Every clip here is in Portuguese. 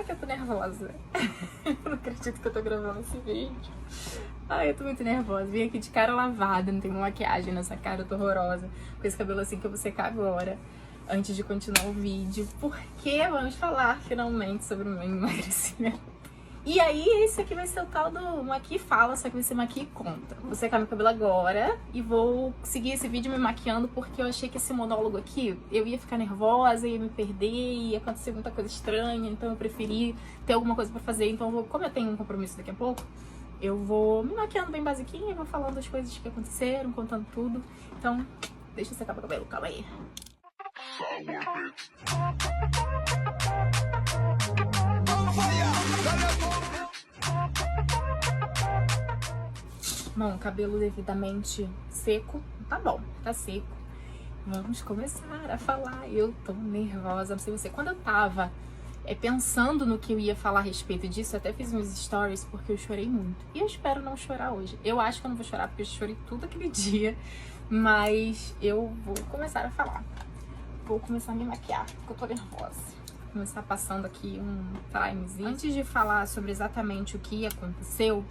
Ai, que eu tô nervosa. Eu não acredito que eu tô gravando esse vídeo. Ai, eu tô muito nervosa. Vim aqui de cara lavada, não tenho maquiagem nessa cara, eu tô horrorosa. Com esse cabelo assim que eu vou secar agora, antes de continuar o vídeo. Porque vamos falar finalmente sobre o meu emagrecimento. E aí, esse aqui vai ser o tal do Maqui Fala, só que vai ser Maqui Conta. Vou secar meu cabelo agora e vou seguir esse vídeo me maquiando, porque eu achei que esse monólogo aqui, eu ia ficar nervosa, ia me perder, ia acontecer muita coisa estranha, então eu preferi ter alguma coisa pra fazer. Então, como eu tenho um compromisso daqui a pouco, eu vou me maquiando bem basiquinha, vou falando as coisas que aconteceram, contando tudo. Então, deixa eu secar meu cabelo, calma aí. Bom, cabelo devidamente seco, tá bom, tá seco. Vamos começar a falar. Eu tô nervosa, não sei você. Quando eu tava pensando no que eu ia falar a respeito disso, eu até fiz meus stories porque eu chorei muito. E eu espero não chorar hoje. Eu acho que eu não vou chorar porque eu chorei tudo aquele dia, mas eu vou começar a falar. Vou começar a me maquiar porque eu tô nervosa. Vou começar passando aqui um timezinho. Antes de falar sobre exatamente o que aconteceu,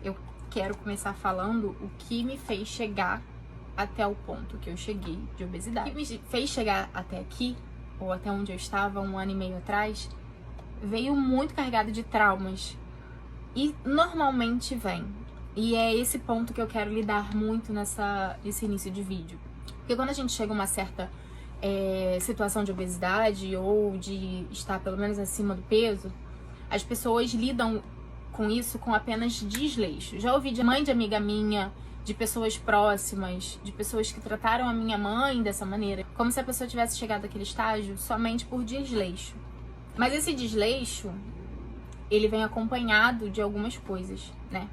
eu quero começar falando o que me fez chegar até o ponto que eu cheguei de obesidade. O que me fez chegar até aqui, ou até onde eu estava 1 ano e meio atrás, veio muito carregado de traumas. E normalmente vem. E é esse ponto que eu quero lidar muito nesse início de vídeo. Porque quando a gente chega a uma certa situação de obesidade, ou de estar pelo menos acima do peso, as pessoas lidam com isso com apenas desleixo. Já ouvi de mãe de amiga minha, de pessoas próximas, de pessoas que trataram a minha mãe dessa maneira, como se a pessoa tivesse chegado àquele estágio somente por desleixo. Mas esse desleixo, ele vem acompanhado de algumas coisas, né?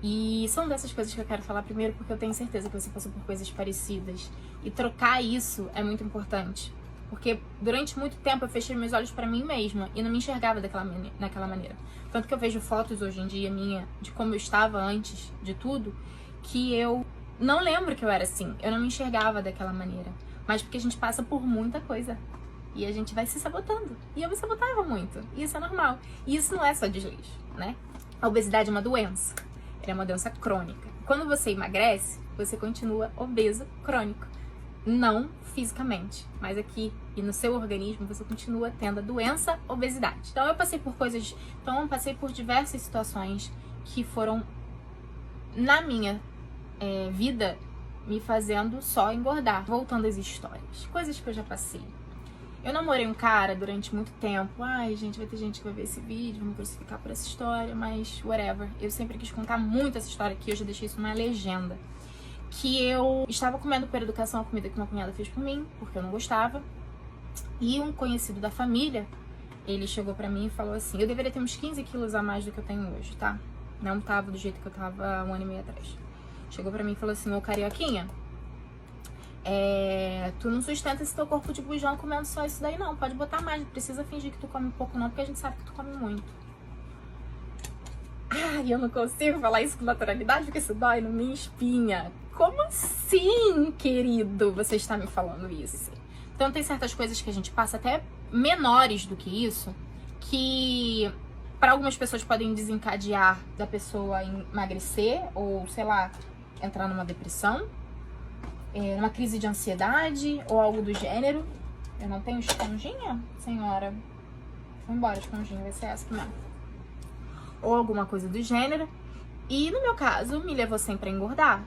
E são dessas coisas que eu quero falar primeiro, porque eu tenho certeza que você passou por coisas parecidas. E trocar isso é muito importante. Porque durante muito tempo eu fechei meus olhos pra mim mesma e não me enxergava daquela maneira. Tanto que eu vejo fotos hoje em dia minha de como eu estava antes de tudo, que eu não lembro que eu era assim. Eu não me enxergava daquela maneira. Mas porque a gente passa por muita coisa. E a gente vai se sabotando. E eu me sabotava muito. E isso é normal. E isso não é só desleixo, né? A obesidade é uma doença. Ela é uma doença crônica. Quando você emagrece, você continua obeso crônico. Não fisicamente, mas aqui e no seu organismo você continua tendo a doença obesidade. Então eu passei por diversas situações que foram na minha vida me fazendo só engordar. Voltando às histórias, coisas que eu já passei. Eu namorei um cara durante muito tempo. Ai, gente, vai ter gente que vai ver esse vídeo, vou me crucificar por essa história, mas whatever. Eu sempre quis contar muito essa história aqui, eu já deixei isso numa legenda. Que eu estava comendo por educação a comida que uma cunhada fez por mim, porque eu não gostava. E um conhecido da família, ele chegou pra mim e falou assim, eu deveria ter uns 15 quilos a mais do que eu tenho hoje, tá? Não tava do jeito que eu tava 1 ano e meio atrás. Chegou pra mim e falou assim, ô carioquinha, tu não sustenta esse teu corpo de bujão comendo só isso daí não, pode botar mais, não precisa fingir que tu come pouco não, porque a gente sabe que tu come muito. Ai, eu não consigo falar isso com naturalidade, porque isso dói na minha espinha. Como assim, querido, você está me falando isso? Então tem certas coisas que a gente passa até menores do que isso, que para algumas pessoas podem desencadear da pessoa emagrecer, ou sei lá, entrar numa depressão, numa crise de ansiedade, ou algo do gênero. Eu não tenho esponjinha, senhora? Foi embora a esponjinha, vai ser essa aqui mesmo. Ou alguma coisa do gênero. E no meu caso, me levou sempre a engordar.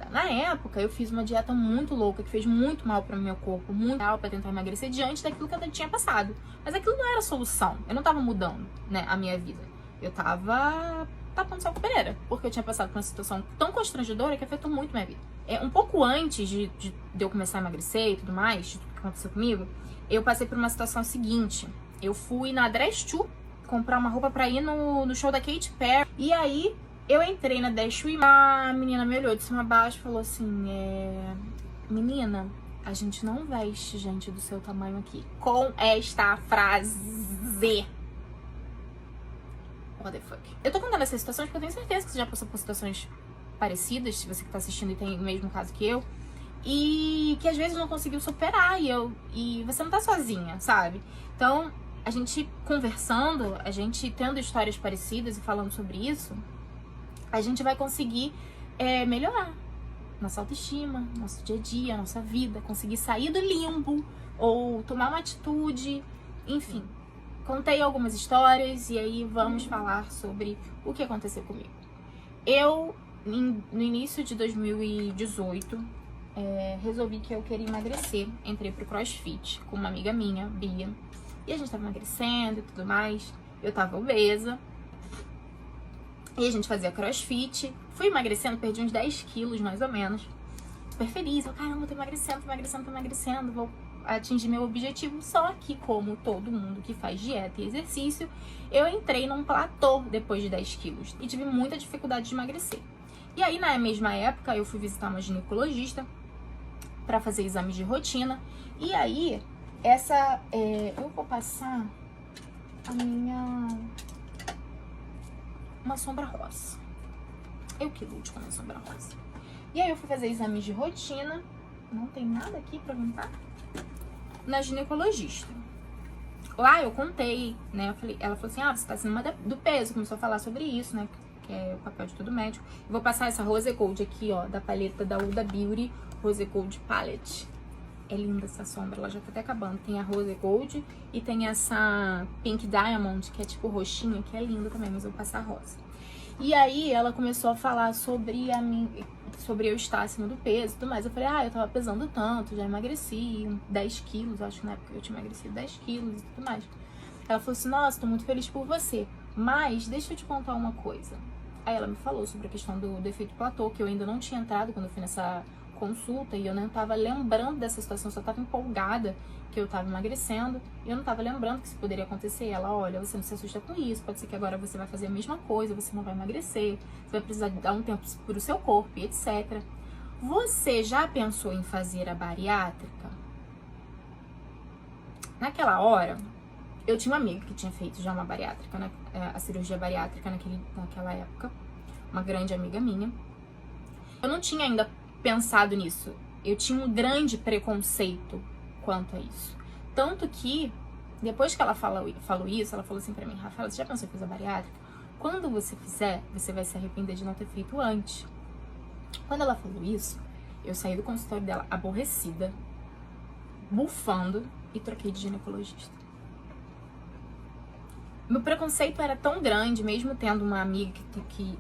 Na época, eu fiz uma dieta muito louca, que fez muito mal para o meu corpo, muito mal para tentar emagrecer diante daquilo que eu tinha passado. Mas aquilo não era solução. Eu não tava mudando, né, a minha vida. Eu tava tapando sol com peneira, porque eu tinha passado por uma situação tão constrangedora que afetou muito minha vida. Um pouco antes de eu começar a emagrecer e tudo mais, de tudo que aconteceu comigo, eu passei por uma situação seguinte. Eu fui na Dress To comprar uma roupa pra ir no show da Katy Perry. E aí, eu entrei na Dress To e a menina me olhou de cima a baixo e falou assim, menina, a gente não veste gente do seu tamanho aqui. Com esta frase. What the fuck? Eu tô contando essas situações porque eu tenho certeza que você já passou por situações parecidas, se você que tá assistindo e tem o mesmo caso que eu, e que às vezes não conseguiu superar, e você não tá sozinha, sabe? Então, a gente conversando, a gente tendo histórias parecidas e falando sobre isso, a gente vai conseguir melhorar nossa autoestima, nosso dia a dia, nossa vida, conseguir sair do limbo ou tomar uma atitude, enfim. Contei algumas histórias e aí vamos falar sobre o que aconteceu comigo. Eu, no início de 2018, resolvi que eu queria emagrecer. Entrei pro CrossFit com uma amiga minha, Bia, e a gente tava emagrecendo e tudo mais. Eu tava obesa e a gente fazia CrossFit. Fui emagrecendo, perdi uns 10 quilos mais ou menos. Super feliz, eu, caramba, tô emagrecendo, vou atingir meu objetivo. Só que, como todo mundo que faz dieta e exercício, eu entrei num platô depois de 10 quilos e tive muita dificuldade de emagrecer. E aí, na mesma época, eu fui visitar uma ginecologista para fazer exames de rotina. E aí, eu vou passar uma sombra rosa. Eu que lute com a minha sombra rosa. E aí eu fui fazer exames de rotina. Não tem nada aqui pra limpar. Na ginecologista. Lá eu contei, né? Ela falou assim, você tá acima do peso. Começou a falar sobre isso, né? Que é o papel de todo médico. Eu vou passar essa Rose Gold aqui, ó, da paleta da Huda Beauty, Rose Gold Palette. É linda essa sombra, ela já tá até acabando. Tem a Rose Gold e tem essa Pink Diamond, que é tipo roxinha, que é linda também, mas eu vou passar rosa. E aí ela começou a falar sobre eu estar acima do peso e tudo mais. Eu falei, eu tava pesando tanto, já emagreci 10 quilos, acho que na época eu tinha emagrecido 10 quilos e tudo mais. Ela falou assim, nossa, tô muito feliz por você, mas deixa eu te contar uma coisa. Aí ela me falou sobre a questão do efeito platô, que eu ainda não tinha entrado quando eu fui nessa consulta e eu não tava lembrando dessa situação, só tava empolgada que eu tava emagrecendo e eu não tava lembrando que isso poderia acontecer. Ela, olha, você não se assusta com isso, pode ser que agora você vai fazer a mesma coisa, você não vai emagrecer, você vai precisar dar um tempo pro seu corpo e etc. Você já pensou em fazer a bariátrica? Naquela hora, eu tinha uma amiga que tinha feito já uma bariátrica, né? A cirurgia bariátrica naquela época, uma grande amiga minha. Eu não tinha ainda pensado nisso. Eu tinha um grande preconceito quanto a isso. Tanto que, depois que ela falou isso, ela falou assim pra mim, Rafaela, você já pensou em fazer a bariátrica? Quando você fizer, você vai se arrepender de não ter feito antes. Quando ela falou isso, eu saí do consultório dela aborrecida, bufando e troquei de ginecologista. Meu preconceito era tão grande, mesmo tendo uma amiga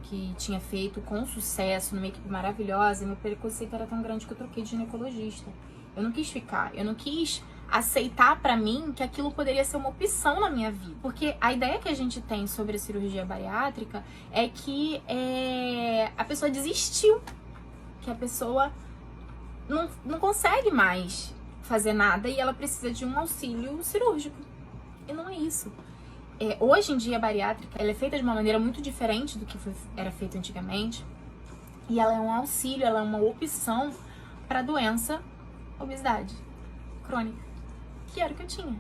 que tinha feito com sucesso, numa equipe maravilhosa, meu preconceito era tão grande que eu troquei de ginecologista. Eu não quis ficar, eu não quis aceitar pra mim que aquilo poderia ser uma opção na minha vida. Porque a ideia que a gente tem sobre a cirurgia bariátrica é que a pessoa desistiu, que a pessoa não consegue mais fazer nada e ela precisa de um auxílio cirúrgico. E não é isso. Hoje em dia a bariátrica ela é feita de uma maneira muito diferente do que era feito antigamente. E ela é um auxílio, ela é uma opção para a doença obesidade crônica, que era o que eu tinha.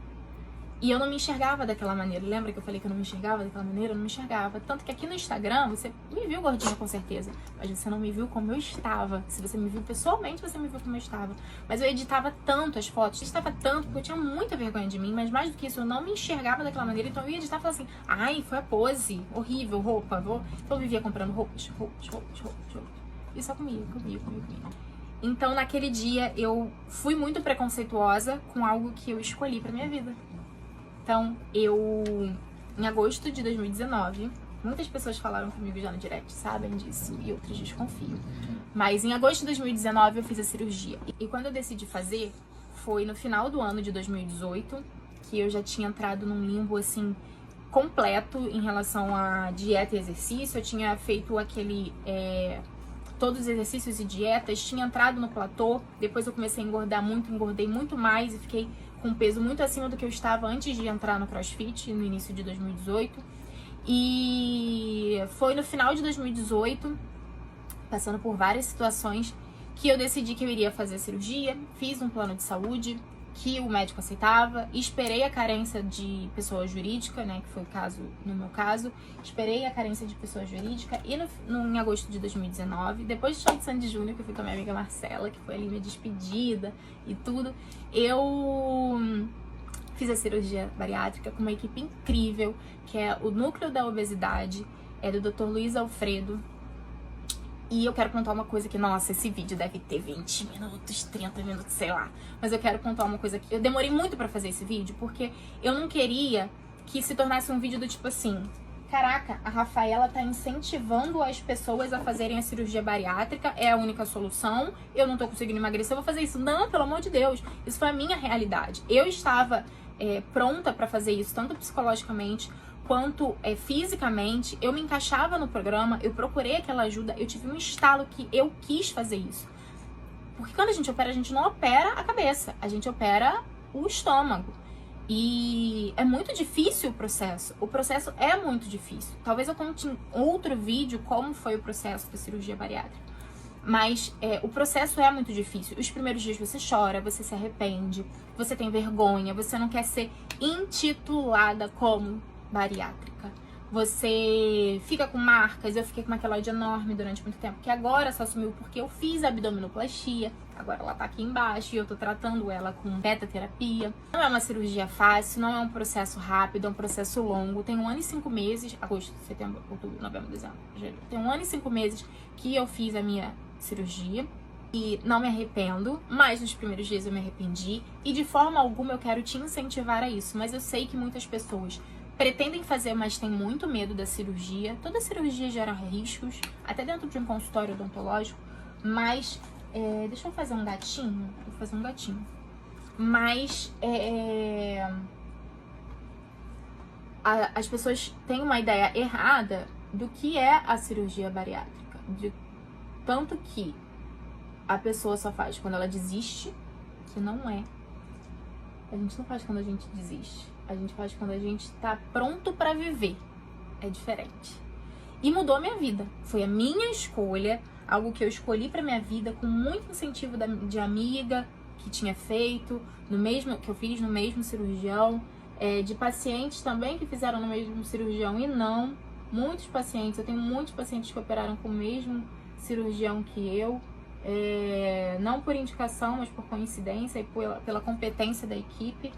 E eu não me enxergava daquela maneira. Lembra que eu falei que eu não me enxergava daquela maneira? Eu não me enxergava. Tanto que aqui no Instagram, você me viu gordinha com certeza, mas você não me viu como eu estava. Se você me viu pessoalmente, você me viu como eu estava. Mas eu editava tanto as fotos, editava tanto, porque eu tinha muita vergonha de mim, mas mais do que isso, eu não me enxergava daquela maneira. Então eu ia editar e falava assim, ai, foi a pose, horrível, roupa. Então eu vivia comprando roupas. E só comia. Então naquele dia eu fui muito preconceituosa com algo que eu escolhi pra minha vida. Então, em agosto de 2019, muitas pessoas falaram comigo já no direct, sabem disso, e outras desconfiam. Mas em agosto de 2019 eu fiz a cirurgia. E quando eu decidi fazer, foi no final do ano de 2018, que eu já tinha entrado num limbo, assim, completo em relação a dieta e exercício. Eu tinha feito todos os exercícios e dietas, tinha entrado no platô, depois eu comecei a engordar muito, engordei muito mais e fiquei com um peso muito acima do que eu estava antes de entrar no CrossFit, no início de 2018. E foi no final de 2018, passando por várias situações, que eu decidi que eu iria fazer a cirurgia. Fiz um plano de saúde que o médico aceitava, esperei a carência de pessoa jurídica, né, que foi o caso, no meu caso, esperei a carência de pessoa jurídica e em agosto de 2019, depois do show de Sandy Júnior, que eu fui com a minha amiga Marcela, que foi ali minha despedida e tudo, eu Fiz a cirurgia bariátrica com uma equipe incrível, que é o Núcleo da Obesidade, é do Dr. Luiz Alfredo. E eu quero contar uma coisa que, nossa, esse vídeo deve ter 20 minutos, 30 minutos, sei lá. Mas eu quero contar uma coisa que eu demorei muito pra fazer esse vídeo, porque eu não queria que se tornasse um vídeo do tipo assim: caraca, a Rafaela tá incentivando as pessoas a fazerem a cirurgia bariátrica, é a única solução, eu não tô conseguindo emagrecer, eu vou fazer isso. Não, pelo amor de Deus, isso foi a minha realidade. Eu estava pronta pra fazer isso, tanto psicologicamente quanto fisicamente. Eu me encaixava no programa, eu procurei aquela ajuda, eu tive um estalo que eu quis fazer isso. Porque quando a gente opera, a gente não opera a cabeça, a gente opera o estômago. E é muito difícil o processo é muito difícil. Talvez eu conte em outro vídeo como foi o processo da cirurgia bariátrica. Mas o processo é muito difícil. Os primeiros dias você chora, você se arrepende, você tem vergonha, você não quer ser intitulada como bariátrica. Você fica com marcas. Eu fiquei com uma queloide enorme durante muito tempo, que agora só sumiu porque eu fiz abdominoplastia. Agora ela tá aqui embaixo e eu tô tratando ela com beta-terapia. Não é uma cirurgia fácil, não é um processo rápido, é um processo longo. Tem 1 ano e 5 meses, agosto, setembro, outubro, novembro, dezembro, janeiro. Tem 1 ano e 5 meses que eu fiz a minha cirurgia. E não me arrependo, mas nos primeiros dias eu me arrependi. E de forma alguma eu quero te incentivar a isso. Mas eu sei que muitas pessoas pretendem fazer, mas têm muito medo da cirurgia. Toda cirurgia gera riscos, até dentro de um consultório odontológico. Mas, deixa eu fazer um gatinho. Vou fazer um gatinho. Mas, as pessoas têm uma ideia errada do que é a cirurgia bariátrica. Tanto que a pessoa só faz quando ela desiste, que não é. A gente não faz quando a gente desiste. A gente faz quando a gente tá pronto pra viver. É diferente. E mudou a minha vida. Foi a minha escolha, algo que eu escolhi pra minha vida, com muito incentivo de amiga que tinha feito, que eu fiz no mesmo cirurgião, de pacientes também que fizeram no mesmo cirurgião e não. Muitos pacientes, eu tenho muitos pacientes que operaram com o mesmo cirurgião que eu. Não por indicação, mas por coincidência e pela competência da equipe.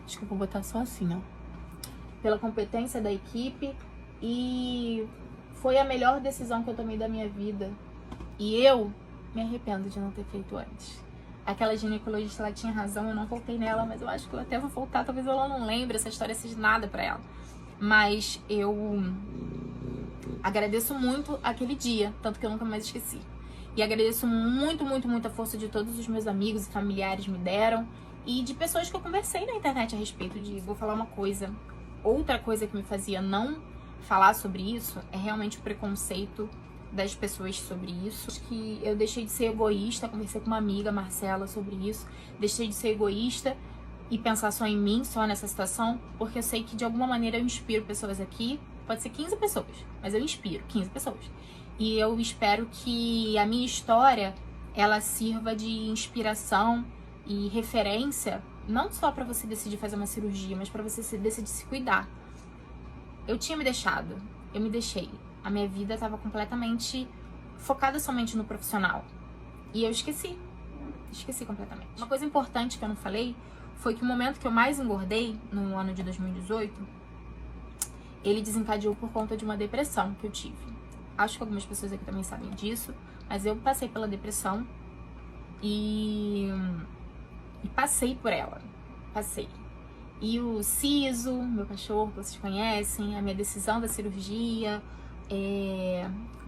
Desculpa, vou botar só assim, ó. Pela competência da equipe. E foi a melhor decisão que eu tomei da minha vida. E eu me arrependo de não ter feito antes. Aquela ginecologista, ela tinha razão, eu não voltei nela, mas eu acho que eu até vou voltar. Talvez ela não lembre, essa história seja nada pra ela. Mas eu agradeço muito aquele dia, tanto que eu nunca mais esqueci. E agradeço muito, muito, muito a força de todos os meus amigos e familiares me deram. E de pessoas que eu conversei na internet a respeito de... Vou falar uma coisa. Outra coisa que me fazia não falar sobre isso é realmente o preconceito das pessoas sobre isso. Acho que eu deixei de ser egoísta. Conversei com uma amiga, Marcela, sobre isso. Deixei de ser egoísta e pensar só em mim, só nessa situação. Porque eu sei que de alguma maneira eu inspiro pessoas aqui. Pode ser 15 pessoas, mas eu inspiro 15 pessoas. E eu espero que a minha história, ela sirva de inspiração e referência, não só pra você decidir fazer uma cirurgia, mas pra você decidir se cuidar. Eu tinha me deixado, eu me deixei. A minha vida tava completamente focada somente no profissional. E eu esqueci completamente. Uma coisa importante que eu não falei foi que o momento que eu mais engordei, no ano de 2018, ele desencadeou por conta de uma depressão que eu tive. Acho que algumas pessoas aqui também sabem disso, mas eu passei pela depressão e passei por ela. Passei. E o Siso, meu cachorro, que vocês conhecem, a minha decisão da cirurgia,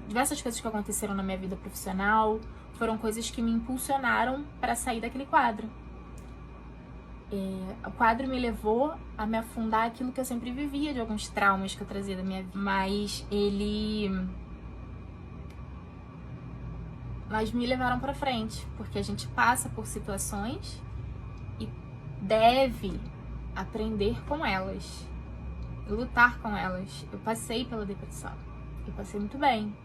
diversas coisas que aconteceram na minha vida profissional, foram coisas que me impulsionaram para sair daquele quadro. O quadro me levou a me afundar aquilo que eu sempre vivia, de alguns traumas que eu trazia da minha vida. Mas me levaram pra frente, porque a gente passa por situações e deve aprender com elas, lutar com elas. Eu passei pela depressão, eu passei muito bem.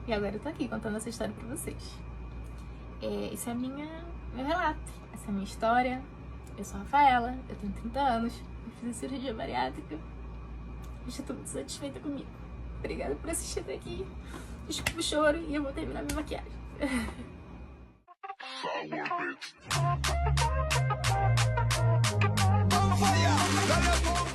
E agora eu tô aqui contando essa história pra vocês. Esse é meu relato, essa é a minha história. Eu sou a Rafaela, eu tenho 30 anos, eu fiz a cirurgia bariátrica. Eu estou muito satisfeita comigo. Obrigada por assistir até aqui. Desculpa o choro e eu vou terminar minha maquiagem. Sour, bitch. Dale a